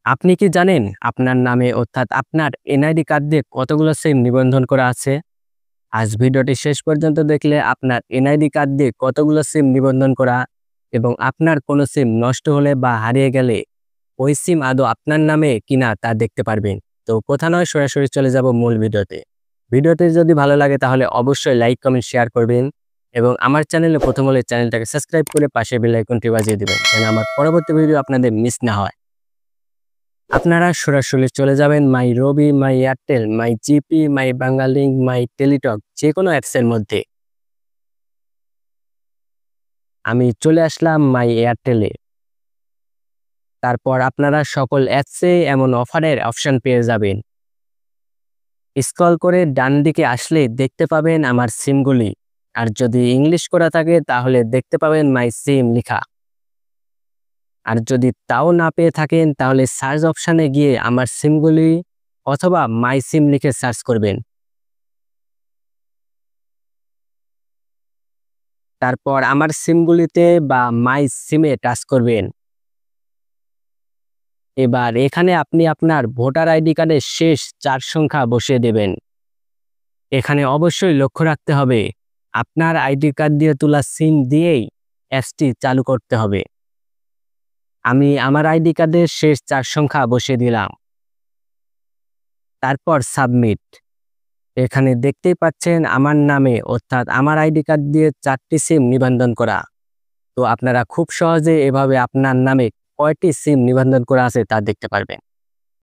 আপনি কি জানেন আপনার নামে অর্থাৎ আপনার এনআইডি কার্ড দিয়ে কতগুলো সিম নিবন্ধন করা আছে? আজ ভিডিওটি শেষ পর্যন্ত দেখলে আপনার এনআইডি কার্ড দিয়ে কতগুলো সিম নিবন্ধন করা এবং আপনার কোনো সিম নষ্ট হলে বা হারিয়ে গেলে ওই সিম আদৌ আপনার নামে কিনা তা দেখতে পারবেন। তো কথা নয় সরাসরি চলে যাব মূল ভিডিওতে। ভিডিওটি যদি ভালো লাগে তাহলে অবশ্যই লাইক, কমেন্ট, শেয়ার করবেন এবং আমার চ্যানেলে প্রথম হলে চ্যানেলটাকে সাবস্ক্রাইব করে পাশে বেল আইকনটি বাজিয়ে দিবেন যেন আমার পরবর্তী ভিডিও আপনাদের মিস না হয়। আপনারা সরাসরি চলে যাবেন my Robi, my Airtel, my GP, my Banglalink, my Teletalk যে কোনো অ্যাপসের মধ্যে। আমি চলে আসলাম মাই এয়ারটেলে। তারপর আপনারা সকল অ্যাপসে এমন অফারের অপশন পেয়ে যাবেন। স্ক্রল করে ডান দিকে আসলে দেখতে পাবেন আমার সিমগুলি। আর যদি ইংলিশ করা থাকে তাহলে দেখতে পাবেন মাই সিম লিখা। আর যদি তাও না পেয়ে থাকেন তাহলে সার্চ অপশানে গিয়ে আমার সিমগুলি অথবা মাই সিম লিখে সার্চ করবেন। তারপর আমার সিমগুলিতে বা মাই সিমে টাচ করবেন। এবার এখানে আপনি আপনার ভোটার আইডি কার্ডের শেষ 4 সংখ্যা বসিয়ে দেবেন। এখানে অবশ্যই লক্ষ্য রাখতে হবে আপনার আইডি কার্ড দিয়ে তোলা সিম দিয়েই অ্যাপসটি চালু করতে হবে। আমি আমার আইডি কার্ডের শেষ 4 সংখ্যা বসিয়ে দিলাম। তারপর সাবমিট। এখানে দেখতেই পাচ্ছেন আমার নামে অর্থাৎ আমার আইডি কার্ড দিয়ে 4টি সিম নিবন্ধন করা। তো আপনারা খুব সহজে এভাবে আপনার নামে কয়টি সিম নিবন্ধন করা আছে তা দেখতে পারবেন।